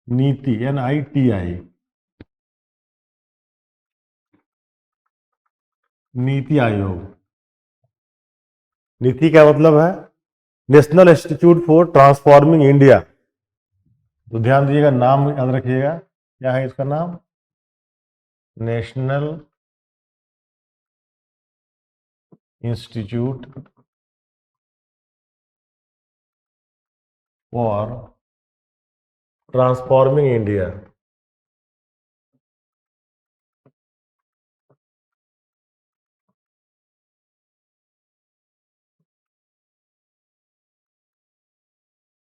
नीति, NITI, नीति आयोग। नीति का मतलब है national institute for transforming India. तो ध्यान दीजिएगा, नाम याद रखिएगा, क्या है इसका नाम? National institute for transforming India.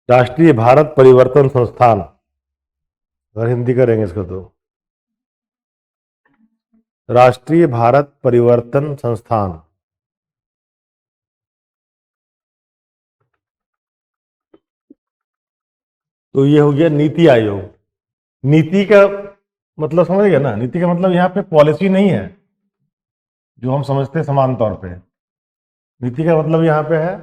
राष्ट्रीय भारत परिवर्तन संस्थान, अगर हिंदी करेंगे इसको तो राष्ट्रीय भारत परिवर्तन संस्थान। तो ये हो गया नीति आयोग। नीति का मतलब समझ गए ना? नीति का मतलब यहाँ पे पॉलिसी नहीं है जो हम समझते हैं समान तौर पे। नीति का मतलब यहाँ पे है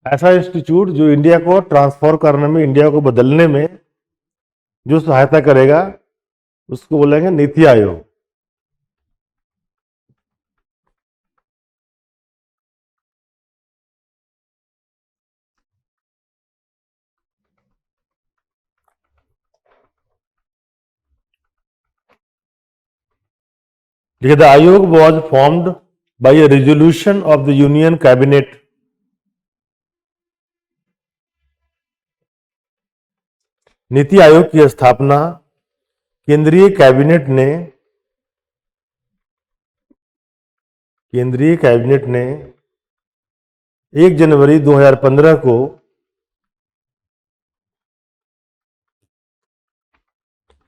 ऐसा इंस्टीट्यूट जो इंडिया को ट्रांसफॉर्म करने में, इंडिया को बदलने में जो सहायता करेगा, उसको बोलेंगे NITI Aayog. The Ayog was formed by a resolution of the Union Cabinet NITI Aayog की स्थापना केंद्रीय कैबिनेट ने 1 जनवरी 2015 को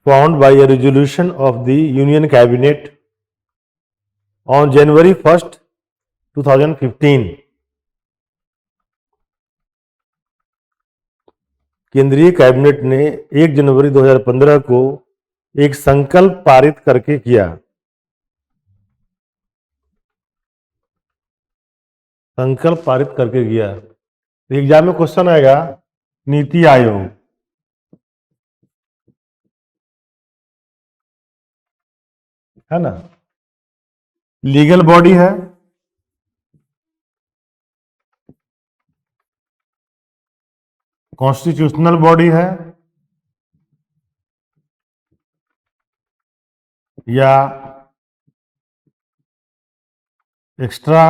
formed by a resolution of the Union Cabinet on January 1st, 2015। केंद्रीय कैबिनेट ने 1 जनवरी 2015 को एक संकल्प पारित करके किया। संकल्प पारित करके किया। एग्जाम में क्वेश्चन आएगा नीति आयोग, है ना? लीगल बॉडी है, कॉन्स्टिट्यूशनल बॉडी है, या extra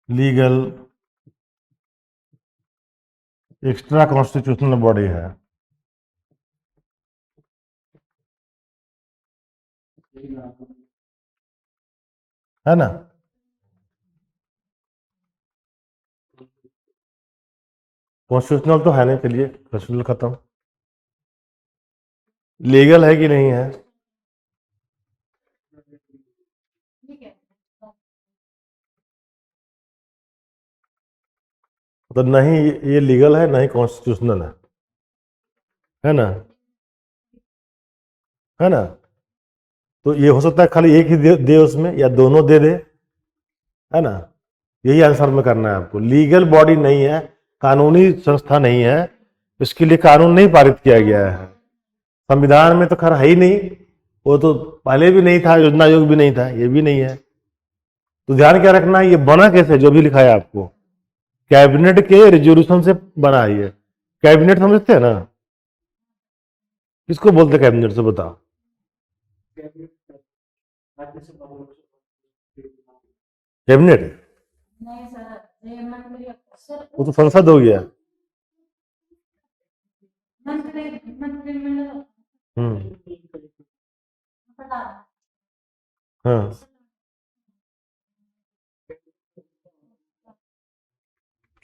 legal, extra constitutional body है ना? कॉन्स्टिट्यूशनल तो है नहीं, चलिए कॉन्स्टिट्यूशनल खत्म। लीगल है कि नहीं है? तो नहीं ये लीगल है, नहीं कॉन्स्टिट्यूशनल है ना? है ना? तो ये हो सकता है खाली एक ही दे उसमें, या दोनों दे दे, है ना? यही आंसर में करना है आपको। लीगल बॉडी नहीं है, कानूनी संस्था नहीं है, इसके लिए कानून नहीं पारित किया गया है। संविधान में तो खैर है ही नहीं, वो तो पहले भी नहीं था, योजना आयोग भी नहीं था, ये भी नहीं है। तो ध्यान क्या रखना है, ये बना कैसे, जो भी लिखा है आपको कैबिनेट के रेजोल्यूशन से बना है। ये कैबिनेट समझते हैं ना? किसको बोलते कैबिनेट से बताओ? कैबिनेट वो तो संसद हो गया। हाँ,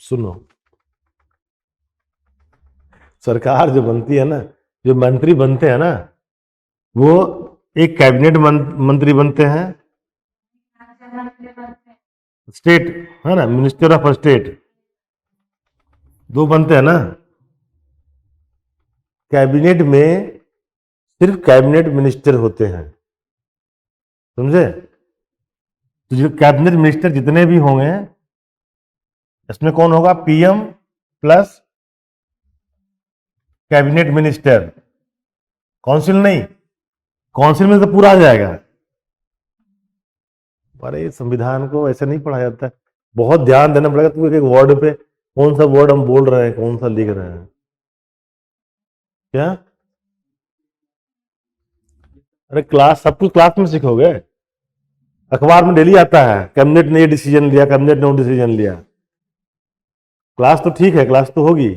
सुनो, सरकार जो बनती है ना, जो मंत्री बनते हैं ना, वो एक कैबिनेट मंत्री बनते हैं, स्टेट, है ना, मिनिस्टर ऑफ स्टेट, दो बनते हैं ना। कैबिनेट में सिर्फ कैबिनेट मिनिस्टर होते हैं, समझे? तो जो कैबिनेट मिनिस्टर जितने भी होंगे, इसमें कौन होगा? PM plus cabinet minister, council नहीं, काउंसिल में तो पूरा आ जाएगा। पर ये संविधान को ऐसे नहीं पढ़ा जाता है, बहुत ध्यान देना पड़ेगा। तो एक वर्ड पे कौन सा वर्ड हम बोल रहे हैं, कौन सा लिख रहे हैं, क्या? अरे क्लास, सब कुछ क्लास में सीखोगे। अखबार में डेली आता है कैबिनेट ने ये डिसीजन लिया, कैबिनेट ने वो डिसीजन लिया। क्लास तो ठीक है, क्लास तो होगी,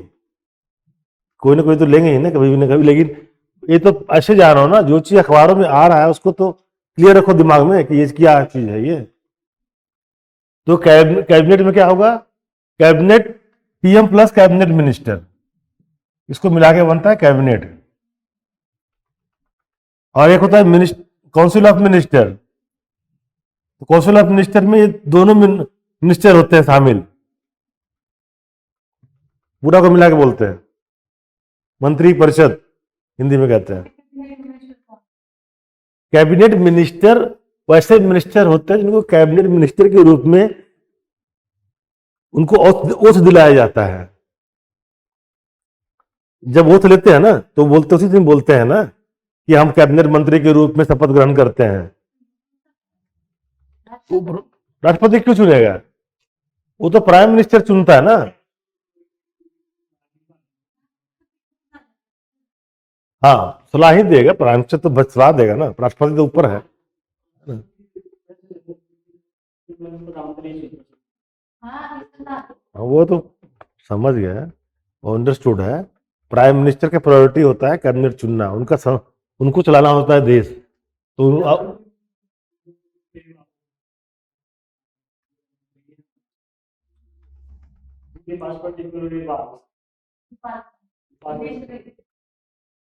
कोई ना कोई तो लेंगे ही ना कभी भी ना कभी। लेकिन ये तो ऐसे जा रहा हो ना, जो चीज अखबारों में आ रहा है उसको तो क्लियर रखो दिमाग में कि ये क्या चीज है ये। तो कैबिनेट में क्या होगा? Cabinet PM plus cabinet minister, इसको मिला के बनता है कैबिनेट। और एक होता है काउंसिल ऑफ मिनिस्टर। तो काउंसिल ऑफ मिनिस्टर में ये दोनों मिनिस्टर होते हैं शामिल, पूरा को मिला के बोलते हैं मंत्री परिषद, हिंदी में कहते हैं। कैबिनेट मिनिस्टर वैसे मिनिस्टर होते हैं जिनको कैबिनेट मिनिस्टर के रूप में उनको ओथ दिलाया जाता है। जब ओथ लेते हैं ना तो बोलते, उसी दिन बोलते हैं ना कि हम कैबिनेट मंत्री के रूप में शपथ ग्रहण करते हैं। तो राष्ट्रपति क्यों चुनेगा? वो तो प्राइम मिनिस्टर चुनता है ना। हाँ, सलाह ही देगा, प्राइम मिनिस्टर तो बस सलाह देगा ना, राष्ट्रपति तो ऊपर है। वो तो समझ गया, अंडरस्टूड है। प्राइम मिनिस्टर का प्रायोरिटी होता है कैबिनेट चुनना, उनको चलाना होता है देश। तो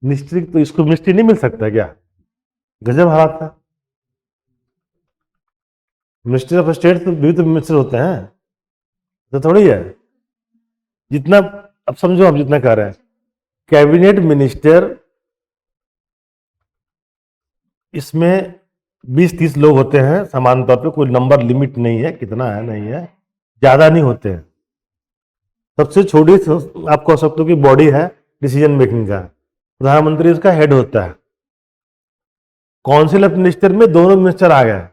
मिनिस्ट्री, तो इसको मिनिस्ट्री नहीं मिल सकता क्या? गजब हालात है। मिनिस्ट्री ऑफ स्टेट तो मिनिस्टर होते हैं, तो थोड़ी है जितना। अब समझो आप जितना कह रहे हैं, कैबिनेट मिनिस्टर, इसमें 20-30 लोग होते हैं समान तौर पे, कोई नंबर लिमिट नहीं है, कितना है नहीं है, ज्यादा नहीं होते हैं। सबसे छोटी आप कह सकते हो कि बॉडी है डिसीजन मेकिंग का, प्रधानमंत्री इसका हेड होता है। काउंसिल ऑफ मिनिस्टर में दोनों मिनिस्टर आ गए,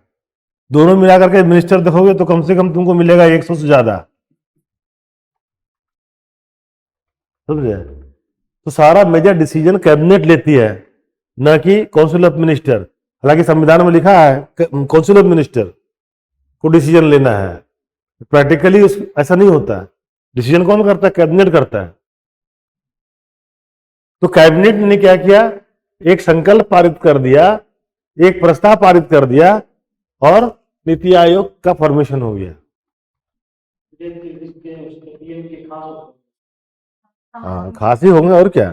दोनों मिलाकर के मिनिस्टर देखोगे तो कम से कम तुमको मिलेगा 100 से ज्यादा, समझे? तो सारा मेजर डिसीजन कैबिनेट लेती है, न कि काउंसिल ऑफ मिनिस्टर। हालांकि संविधान में लिखा है काउंसिल ऑफ मिनिस्टर को डिसीजन लेना है, प्रैक्टिकली ऐसा नहीं होता। डिसीजन कौन करता है? कैबिनेट करता है। तो कैबिनेट ने क्या किया? एक संकल्प पारित कर दिया, एक प्रस्ताव पारित कर दिया, और नीति आयोग का फॉर्मेशन हो गया। हाँ, खास ही होंगे और क्या,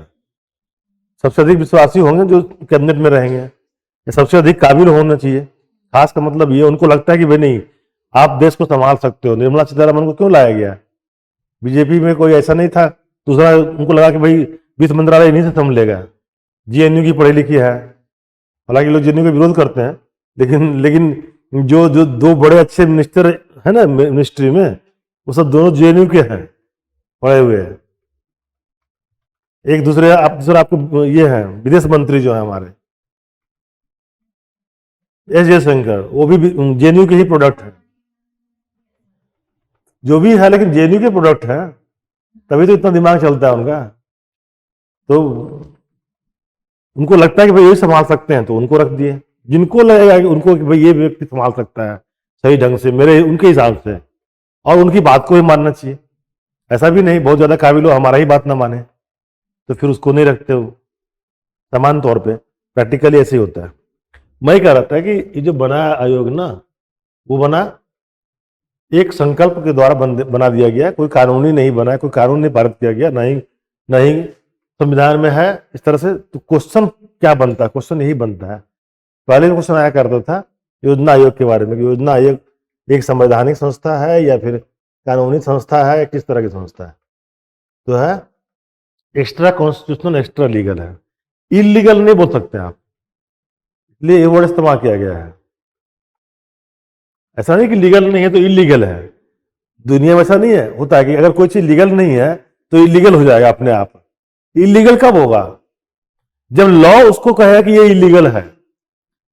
सबसे अधिक विश्वासी होंगे जो कैबिनेट में रहेंगे, या सबसे अधिक काबिल होना चाहिए। खास का मतलब ये, उनको लगता है कि भाई नहीं, आप देश को संभाल सकते हो। निर्मला सीतारमण को क्यों लाया गया? बीजेपी में कोई ऐसा नहीं था, दूसरा उनको लगा कि भाई वित्त मंत्रालय इन्हीं से संभलेगा, जेएनयू की पढ़ी लिखी है। हालांकि लोग जेएनयू का विरोध करते हैं, लेकिन जो जो दो बड़े अच्छे मिनिस्टर है ना मिनिस्ट्री में, वो सब दोनों जेएनयू के हैं, पढ़े हुए हैं। एक दूसरे आपको ये है विदेश मंत्री जो है हमारे एस जयशंकर, वो भी जेएनयू के ही प्रोडक्ट है। जो भी है, लेकिन जेएनयू के प्रोडक्ट है, तभी तो इतना दिमाग चलता है उनका। तो उनको लगता है कि भाई ये संभाल सकते हैं, तो उनको रख दिए। जिनको लगेगा कि उनको कि भाई ये व्यक्ति संभाल सकता है सही ढंग से, मेरे उनके हिसाब से, और उनकी बात को भी मानना चाहिए। ऐसा भी नहीं बहुत ज्यादा काबिल हो हमारा ही बात ना माने तो फिर उसको नहीं रखते हो। समान तौर पे प्रैक्टिकली ऐसे ही होता है। मैं कह रहा था कि ये जो बना आयोग ना, वो बना एक संकल्प के द्वारा बना दिया गया, कोई कानूनी नहीं बना, कोई कानून नहीं पारित किया गया, नहीं संविधान में है इस तरह से। तो क्वेश्चन क्या बनता है? क्वेश्चन यही बनता है, पहले क्वेश्चन आया करता था योजना आयोग के बारे में, कि योजना आयोग एक संवैधानिक संस्था है या फिर कानूनी संस्था है, या किस तरह की संस्था है? तो है एक्स्ट्रा कॉन्स्टिट्यूशनल, एक्स्ट्रा लीगल है। इलीगल नहीं बोल सकते आप, इसलिए ये वर्ड इस्तेमाल किया गया है। ऐसा नहीं कि लीगल नहीं है तो इलीगल है, दुनिया में ऐसा नहीं है, होता है कि अगर कोई चीज लीगल नहीं है तो इलीगल हो जाएगा अपने आप। इलीगल कब होगा? जब लॉ उसको कहेगा कि ये इलीगल है,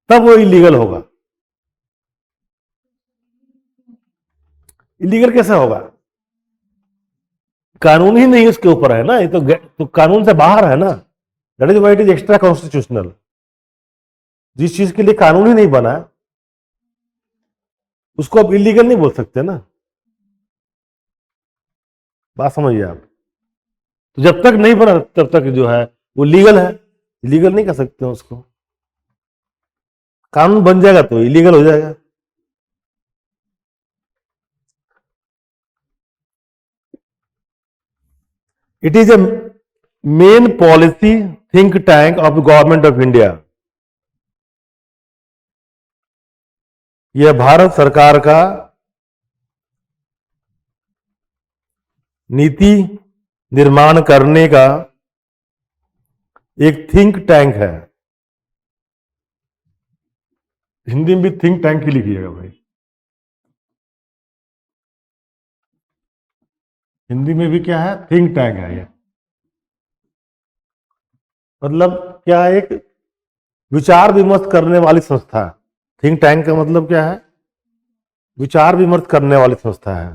तब वो इलीगल होगा। इलीगल कैसे होगा? कानून ही नहीं उसके ऊपर है ना, ये तो कानून से बाहर है ना। That is why it is extra constitutional. जिस चीज के लिए कानून ही नहीं बना उसको अब इलीगल नहीं बोल सकते ना। बात समझिए आप। तो जब तक नहीं बना तब तक जो है वो लीगल है, इलीगल नहीं कर सकते उसको। कानून बन जाएगा तो इलीगल हो जाएगा। It is a main policy think tank of government of India. यह भारत सरकार का नीति निर्माण करने का एक थिंक टैंक है। हिंदी में भी थिंक टैंक ही लिखिएगा भाई, हिंदी में भी क्या है, थिंक टैंक है ये। मतलब क्या है, एक विचार विमर्श करने वाली संस्था। थिंक टैंक का मतलब क्या है? विचार विमर्श करने वाली संस्था है।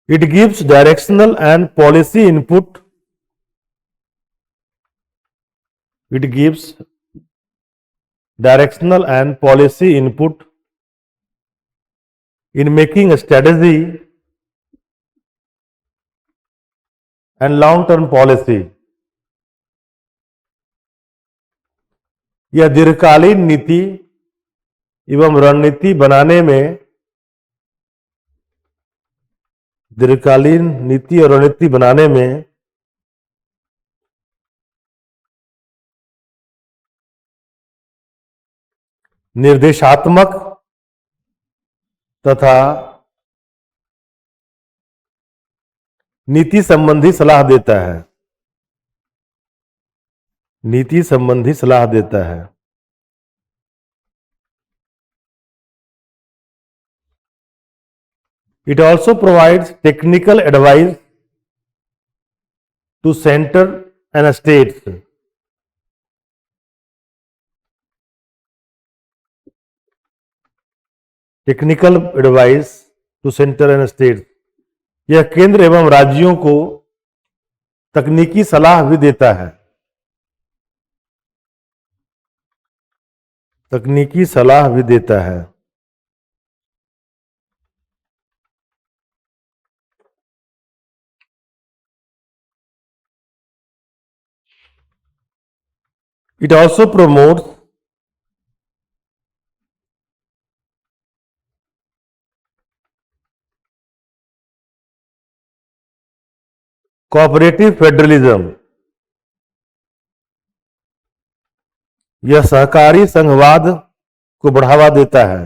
It gives directional and policy input. It gives directional and policy input in making a strategy and long-term policy। यह दीर्घकालीन नीति एवं रणनीति बनाने में, दीर्घकालीन नीति और रणनीति बनाने में निर्देशात्मक तथा नीति संबंधी सलाह देता है। नीति संबंधी सलाह देता है। It also provides technical advice to center and states। Technical advice to centre and states. यह केंद्र एवं राज्यों को तकनीकी सलाह भी देता है। तकनीकी सलाह भी देता है। It also promotes cooperative federalism. यह सहकारी संघवाद को बढ़ावा देता है।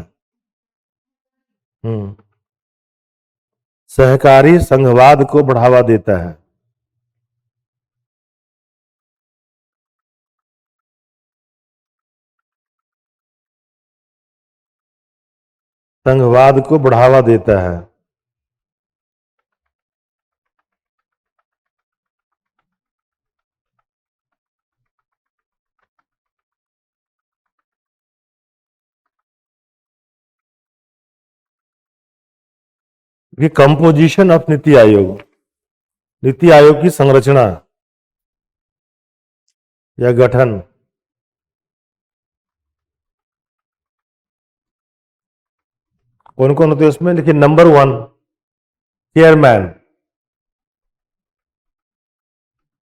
सहकारी संघवाद को बढ़ावा देता है। संघवाद को बढ़ावा देता है। ये कंपोजिशन ऑफ नीति आयोग, नीति आयोग की संरचना या गठन। कौन कौन होते हैं उसमें? देखिए, नंबर 1 चेयरमैन,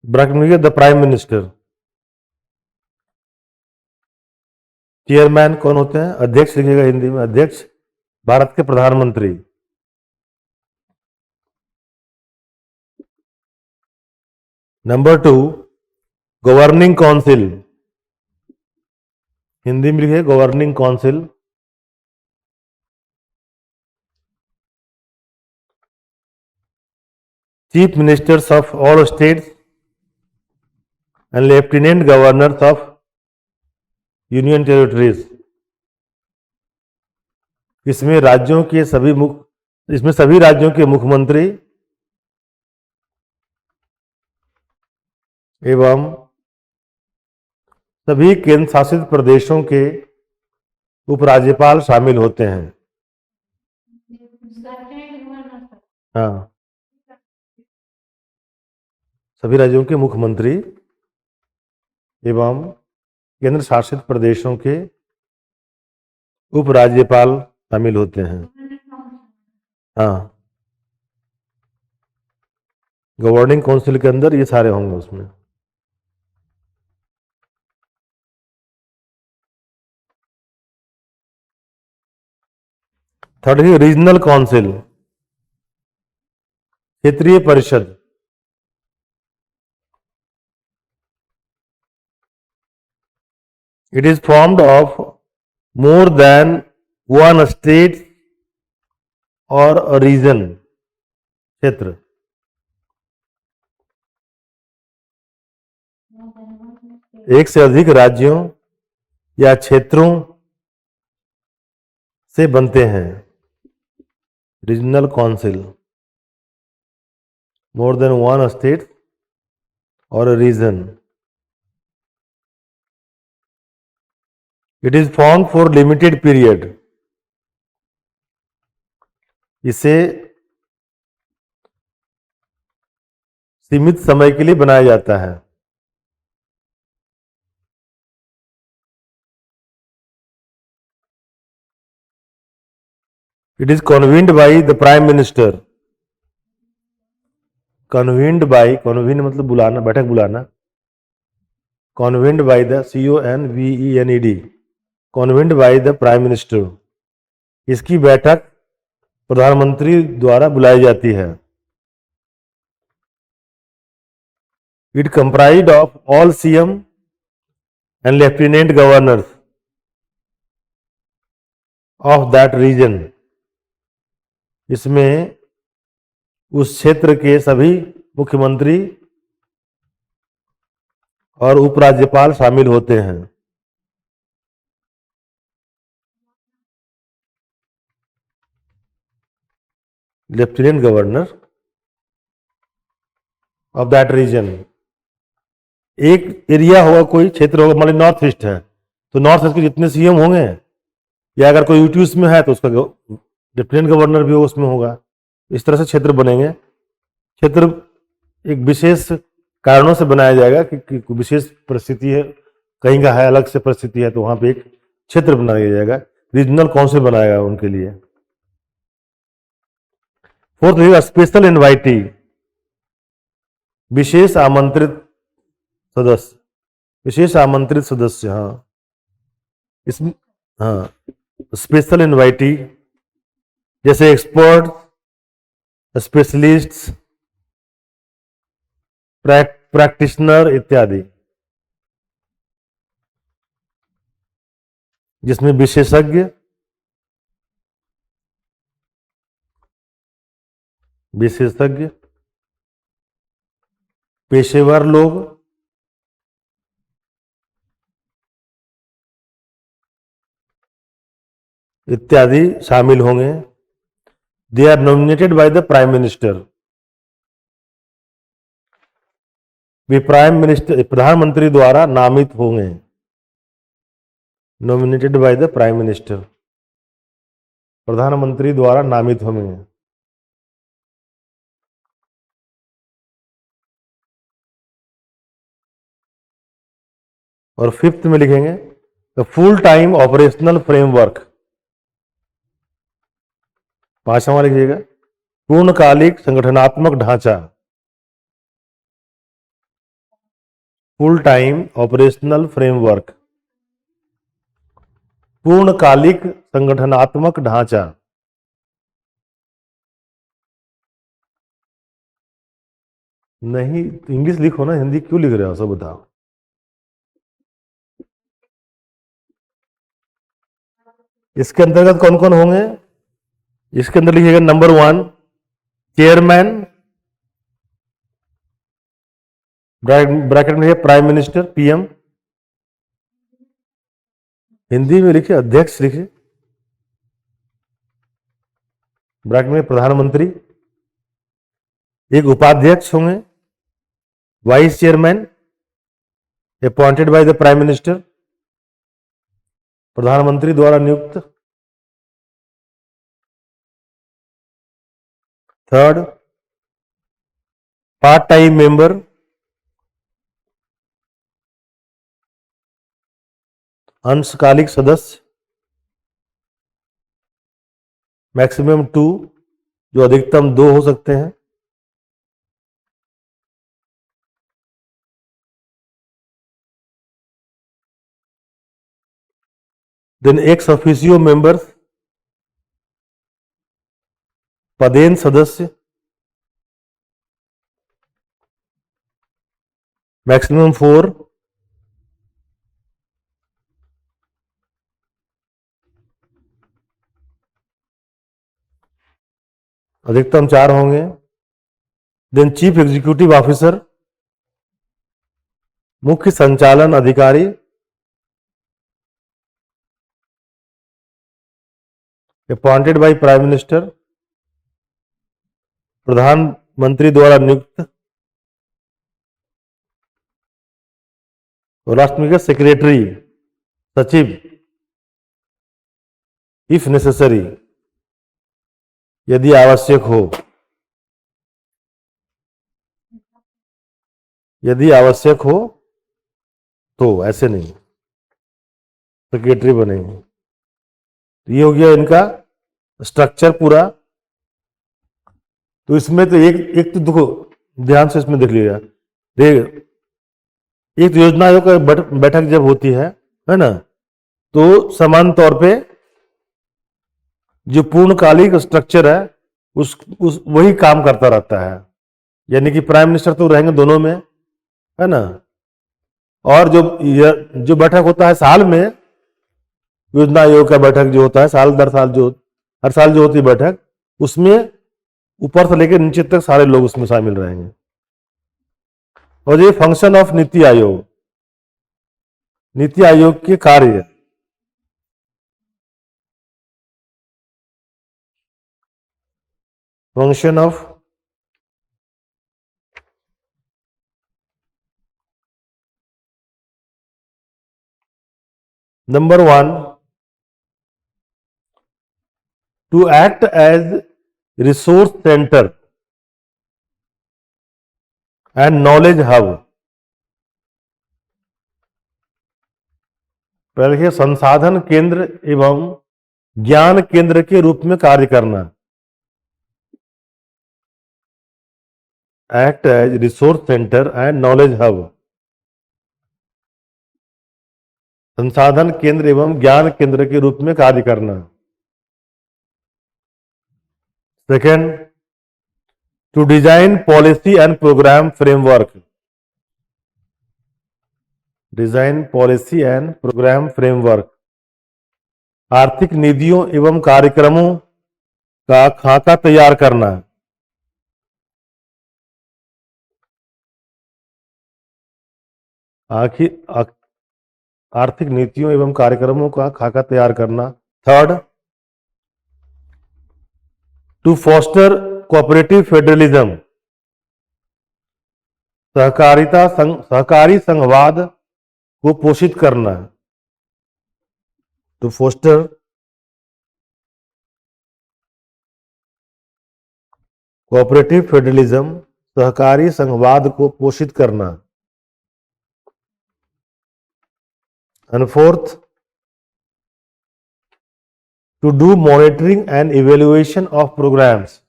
ब्रैकेट में द प्राइम मिनिस्टर। चेयरमैन कौन होते हैं? अध्यक्ष लिखिएगा हिंदी में, अध्यक्ष, भारत के प्रधानमंत्री। नंबर 2 गवर्निंग काउंसिल, हिंदी में लिखिए governing council. Chief ministers of all states and lieutenant governors of union territories. इसमें राज्यों के सभी इसमें सभी राज्यों के मुख्यमंत्री एवं सभी केंद्र शासित प्रदेशों के उपराज्यपाल शामिल होते हैं। हाँ, सभी राज्यों के मुख्यमंत्री एवं केंद्र शासित प्रदेशों के उपराज्यपाल शामिल होते हैं। हाँ, गवर्निंग काउंसिल के अंदर ये सारे होंगे उसमें। थर्ड है रीजनल काउंसिल, क्षेत्रीय परिषद। It is formed of more than one state or a region, क्षेत्र। एक से अधिक राज्यों या क्षेत्रों से बनते हैं। Regional council, more than one state और a region. It is formed for limited period. इसे सीमित समय के लिए बनाया जाता है। It is convened by the Prime Minister. Convened by, convene मतलब बुलाना, बैठक बुलाना। Convened by the CONVENED, convened by the Prime Minister. इसकी बैठक प्रधानमंत्री द्वारा बुलाई जाती है। It comprised of all CM and Lieutenant Governors of that region. इसमें उस क्षेत्र के सभी मुख्यमंत्री और उपराज्यपाल शामिल होते हैं। Lieutenant governor of that region. एक एरिया होगा, कोई क्षेत्र होगा, मान लीजिए नॉर्थ ईस्ट है तो नॉर्थ ईस्ट के जितने सीएम होंगे, या अगर कोई यूटी उसमें है तो उसका लेफ्टिनेंट गवर्नर भी उसमें होगा। इस तरह से क्षेत्र बनेंगे। क्षेत्र एक विशेष कारणों से बनाया जाएगा कि विशेष परिस्थिति है, कहीं का है अलग से परिस्थिति है, तो वहां पे एक क्षेत्र बनाया जाएगा, रीजनल काउंसिल बनाएगा उनके लिए। फोर्थ है स्पेशल इनवाइटी, विशेष आमंत्रित सदस्य। विशेष आमंत्रित सदस्य, हाँ, इसमें हाँ स्पेशल इनवाइटी जैसे एक्सपर्ट, स्पेशलिस्ट्स, प्रैक्टिशनर इत्यादि, जिसमें विशेषज्ञ, पेशेवर लोग, इत्यादि शामिल होंगे। They are nominated by the prime minister. वे प्राइम मिनिस्टर, प्रधानमंत्री द्वारा नामित होंगे। Nominated by the prime minister, प्रधानमंत्री द्वारा नामित होंगे। और फिफ्थ में लिखेंगे the full time operational framework. पांचवा लिखिएगा पूर्णकालिक संगठनात्मक ढांचा। फुल टाइम ऑपरेशनल फ्रेमवर्क, पूर्णकालिक संगठनात्मक ढांचा। नहीं, इंग्लिश लिखो ना, हिंदी क्यों लिख रहे हो, सब बताओ। इसके अंतर्गत कौन कौन होंगे? इसके अंदर लिखिएगा नंबर 1 चेयरमैन, ब्रैकेट में है प्राइम मिनिस्टर, पीएम। हिंदी में लिखिए अध्यक्ष लिखिए। ब्रैकेट में प्रधानमंत्री, एक उपाध्यक्ष होंगे, vice chairman appointed by the prime minister, प्रधानमंत्री द्वारा नियुक्त। थर्ड, पार्ट टाइम मेंबर, अंशकालिक सदस्य, मैक्सिमम 2, जो अधिकतम 2 हो सकते हैं। देन एक्स ऑफिशियो मेंबर्स, पदेन सदस्य, मैक्सिमम 4। अधिकतम 4 होंगे। देन चीफ एग्जीक्यूटिव ऑफिसर, मुख्य संचालन अधिकारी, अपॉइंटेड बाय प्राइम मिनिस्टर, प्रधानमंत्री द्वारा नियुक्त। और लास्ट में सेक्रेटरी, सचिव, इफ नेसेसरी, यदि आवश्यक हो, यदि आवश्यक हो तो, ऐसे नहीं, सेक्रेटरी बनेंगे। ये हो गया इनका स्ट्रक्चर पूरा। तो इसमें तो एक तो देखो, ध्यान से इसमें देख लीजिएगा, देख, एक योजना आयोग का बैठक जब होती है ना, तो समान तौर पे जो पूर्णकालिक स्ट्रक्चर है उस वही काम करता रहता है। यानी कि प्राइम मिनिस्टर तो रहेंगे दोनों में, है ना। और जो बैठक होता है साल में, योजना आयोग का बैठक जो होता है साल दर साल, जो हर साल जो होती है बैठक, उसमें ऊपर से लेकर नीचे तक सारे लोग उसमें शामिल रहेंगे। और ये फंक्शन ऑफ नीति आयोग, नीति आयोग के कार्य, function of number 1, to act as resource centre and knowledge hub. पहले संसाधन केंद्र एवं ज्ञान केंद्र के रूप में कार्य करना। Act as resource centre and knowledge hub, संसाधन केंद्र एवं ज्ञान केंद्र के रूप में कार्य करना। Second, to design policy and programme framework, design policy and programme framework, आर्थिक नीतियों एवं कार्यक्रमों का खाका तैयार करना। आर्थिक नीतियों एवं कार्यक्रमों का खाका तैयार करना। Third, to foster cooperative federalism, सहकारी संघवाद को पोषित करना। टू फोस्टर कोऑपरेटिव फेडरलिज्म, सहकारी संघवाद को पोषित करना। And fourth, to do monitoring and evaluation of programmes,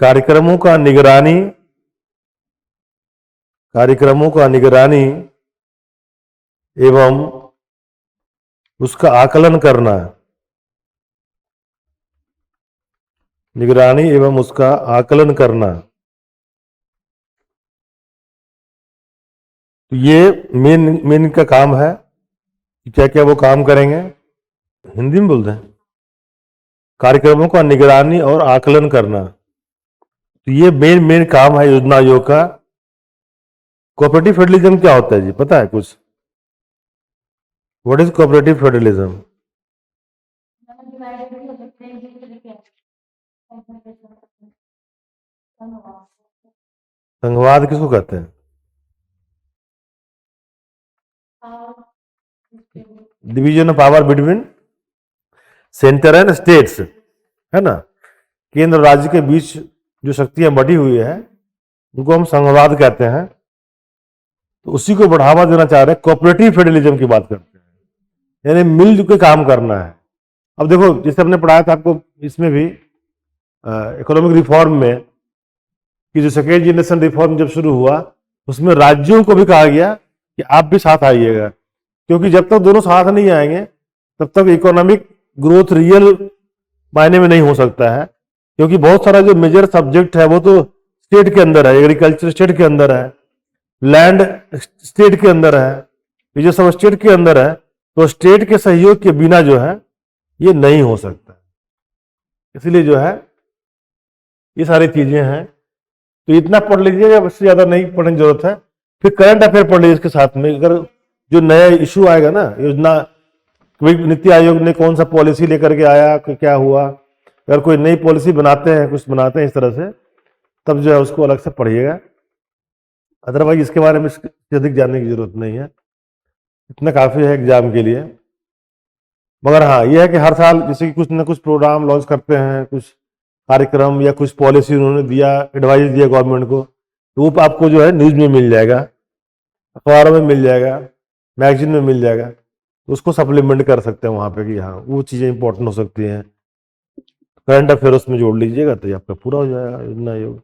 कार्यक्रमों का निगरानी एवं उसका आकलन करना। निगरानी एवं उसका आकलन करना। तो ये मेन का काम है। क्या क्या वो काम करेंगे, हिंदी में बोलते हैं, कार्यक्रमों का निगरानी और आकलन करना। तो ये मेन काम है योजना आयोग का। कोऑपरेटिव फेडरलिज्म क्या होता है जी, पता है कुछ? What is cooperative federalism? संघवाद किसको कहते हैं? Division of power between centre and states, है ना। केंद्र और राज्य के बीच जो शक्तियां बटी हुई है उनको हम संघवाद कहते हैं। तो उसी को बढ़ावा देना चाह रहे हैं, कोऑपरेटिव फेडरलिज्म की बात करते हैं, यानी मिलजुल के काम करना है। अब देखो, जैसे हमने पढ़ाया था आपको इसमें भी इकोनॉमिक रिफॉर्म में कि जो सेकेंड जनरेशन रिफॉर्म जब शुरू हुआ उसमें राज्यों को भी कहा गया कि आप भी साथ आइएगा, क्योंकि जब तक दोनों साथ नहीं आएंगे तब तक इकोनॉमिक ग्रोथ रियल मायने में नहीं हो सकता है। क्योंकि बहुत सारा जो मेजर सब्जेक्ट है वो तो स्टेट के अंदर है, एग्रीकल्चर स्टेट के अंदर है, लैंड स्टेट के अंदर है, ये जो सब स्टेट के अंदर है, तो स्टेट के सहयोग के बिना जो है ये नहीं हो सकता। इसलिए जो है ये सारी चीजें हैं, तो इतना पढ़ लीजिएगा, उससे ज्यादा नहीं पढ़ने की जरूरत है। फिर करंट अफेयर पढ़ लीजिए इसके साथ में। अगर जो नया इशू आएगा ना, योजना, कोई नीति आयोग ने कौन सा पॉलिसी लेकर के आया, क्या हुआ, अगर कोई नई पॉलिसी बनाते हैं, कुछ बनाते हैं इस तरह से, तब जो है उसको अलग से पढ़िएगा। अदरवाइज इसके बारे में अधिक जानने की जरूरत नहीं है, इतना काफी है एग्जाम के लिए। मगर हाँ, यह है कि हर साल जैसे कि कुछ ना कुछ प्रोग्राम लॉन्च करते हैं, कुछ कार्यक्रम या कुछ पॉलिसी उन्होंने दिया, एडवाइस दिया गवर्नमेंट को, तो वो आपको जो है न्यूज में मिल जाएगा, अखबारों में मिल जाएगा, मैगजीन में मिल जाएगा, तो उसको सप्लीमेंट कर सकते हैं वहाँ पे कि हाँ वो चीज़ें इंपॉर्टेंट हो सकती हैं। करंट अफेयर उसमें जोड़ लीजिएगा तो ये आपका पूरा हो जाएगा योजना योग।